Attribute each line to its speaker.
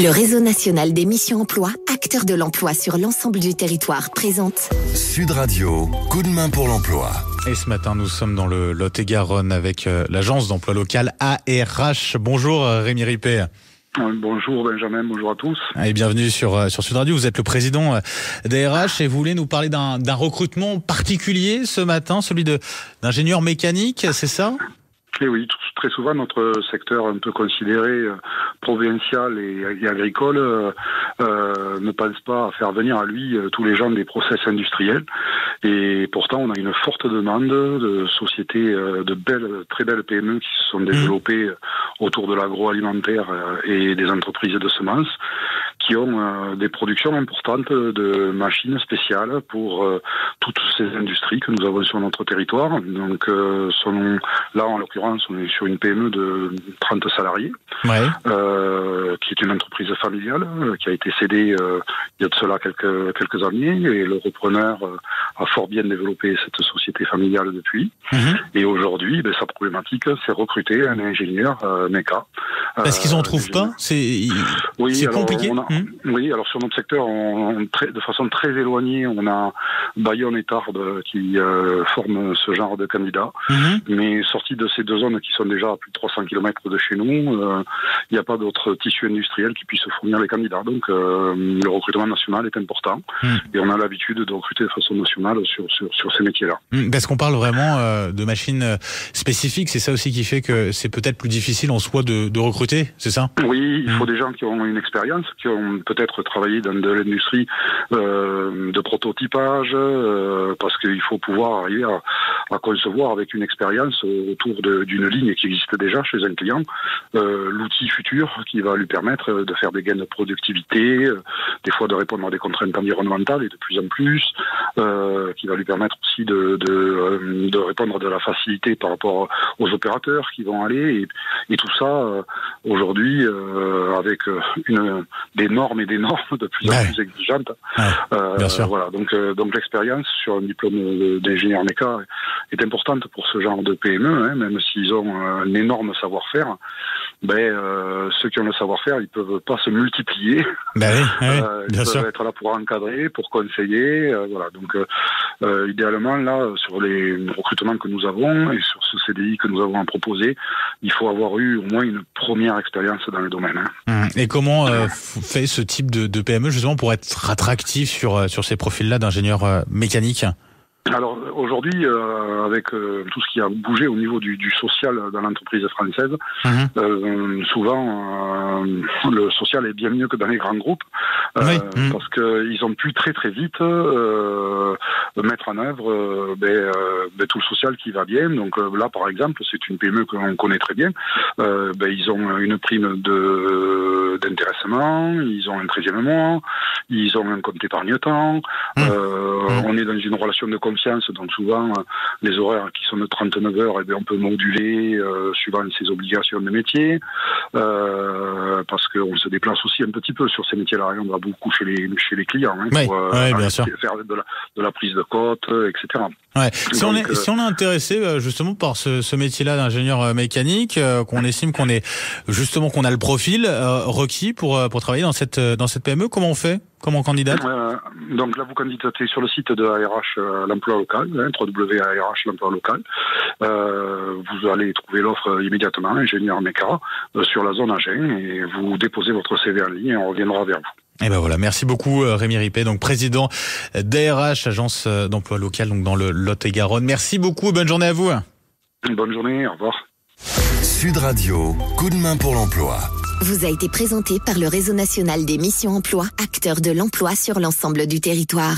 Speaker 1: Le réseau national des missions emploi, acteur de l'emploi sur l'ensemble du territoire, présente
Speaker 2: Sud Radio, coup de main pour l'emploi.
Speaker 3: Et ce matin, nous sommes dans le Lot-et-Garonne avec l'agence d'emploi local ARH. Bonjour Rémi Ripet.
Speaker 4: Bonjour Benjamin, bonjour à tous.
Speaker 3: Et bienvenue sur Sud Radio. Vous êtes le président d'ARH et vous voulez nous parler d'un recrutement particulier ce matin, celui d'ingénieur mécanique, c'est ça ?
Speaker 4: Et oui, très souvent notre secteur un peu considéré provincial et agricole ne pense pas à faire venir à lui tous les gens des process industriels. Et pourtant, on a une forte demande de sociétés, de très belles PME qui se sont développées autour de l'agroalimentaire et des entreprises de semences, qui ont des productions importantes de machines spéciales pour toutes ces industries que nous avons sur notre territoire. Donc, là, en l'occurrence, on est sur une PME de 30 salariés, qui est une entreprise familiale, qui a été cédée il y a de cela quelques années, et le repreneur a fort bien développé cette société familiale depuis. Et aujourd'hui, sa problématique, c'est recruter un ingénieur méca.
Speaker 3: Parce qu'ils n'en trouvent pas ? C'est compliqué.
Speaker 4: Oui, alors sur notre secteur, de façon très éloignée, on a Bayonne et Tarbes qui forment ce genre de candidats. Mais sortis de ces deux zones qui sont déjà à plus de 300 km de chez nous, il n'y a pas d'autres tissus industriels qui puissent fournir les candidats. Donc le recrutement national est important et on a l'habitude de recruter de façon nationale sur ces métiers-là.
Speaker 3: Parce qu'on parle vraiment de machines spécifiques, c'est ça aussi qui fait que c'est peut-être plus difficile en soi de recruter, c'est ça ?
Speaker 4: Oui, il faut des gens qui ont une expérience, qui ont peut-être travaillé dans de l'industrie de prototypage, parce qu'il faut pouvoir arriver à concevoir avec une expérience autour d'une ligne qui existe déjà chez un client, l'outil futur qui va lui permettre de faire des gains de productivité, des fois de répondre à des contraintes environnementales et de plus en plus, qui va lui permettre aussi de répondre à de la facilité par rapport aux opérateurs qui vont aller, et tout ça aujourd'hui avec des normes et des normes de plus en plus exigeantes.
Speaker 3: Bien sûr.
Speaker 4: Voilà, donc l'expérience sur un diplôme d'ingénieur méca est importante pour ce genre de PME, même s'ils ont un énorme savoir-faire. Ceux qui ont le savoir-faire, ils peuvent pas se multiplier.
Speaker 3: Ils
Speaker 4: peuvent être là pour encadrer, pour conseiller. Voilà. Donc, idéalement, là, sur les recrutements que nous avons et sur ce CDI que nous avons à proposer, il faut avoir eu au moins une première expérience dans le domaine.
Speaker 3: Et comment fait ce type de PME justement pour être attractif sur ces profils-là d'ingénieurs mécaniques ? Alors
Speaker 4: aujourd'hui, avec tout ce qui a bougé au niveau du social dans l'entreprise française, souvent le social est bien mieux que dans les grands groupes, parce qu'ils ont pu très très vite mettre en œuvre tout le social qui va bien. Donc là, par exemple, c'est une PME que l'on connaît très bien. Ils ont une prime d'intéressement, ils ont un 13e mois, ils ont un compte épargne-temps. On est dans une relation de confiance, donc souvent les horaires qui sont de 39 heures, on peut moduler suivant ses obligations de métier, parce qu'on se déplace aussi un petit peu sur ces métiers-là, on va beaucoup chez les clients pour
Speaker 3: bien sûr.
Speaker 4: faire de la prise de cote, etc.
Speaker 3: Si on est intéressé justement par ce métier-là d'ingénieur mécanique, qu'on estime qu'on a le profil requis pour travailler dans cette PME, comment on fait ? Comment on candidate ?
Speaker 4: Donc là, vous candidatez sur le site de ARH l'emploi local, www.arh l'emploi local. Vous allez trouver l'offre immédiatement, ingénieur méca, sur la zone Agen, et vous déposez votre CV en ligne et on reviendra vers vous.
Speaker 3: Et voilà, merci beaucoup Rémi Ripet, donc président d'ARH, agence d'emploi local, donc dans le Lot-et-Garonne. Merci beaucoup, bonne journée à vous.
Speaker 4: Bonne journée, au revoir.
Speaker 2: Sud Radio, coup de main pour l'emploi.
Speaker 1: Vous a été présenté par le réseau national des missions emploi, acteur de l'emploi sur l'ensemble du territoire.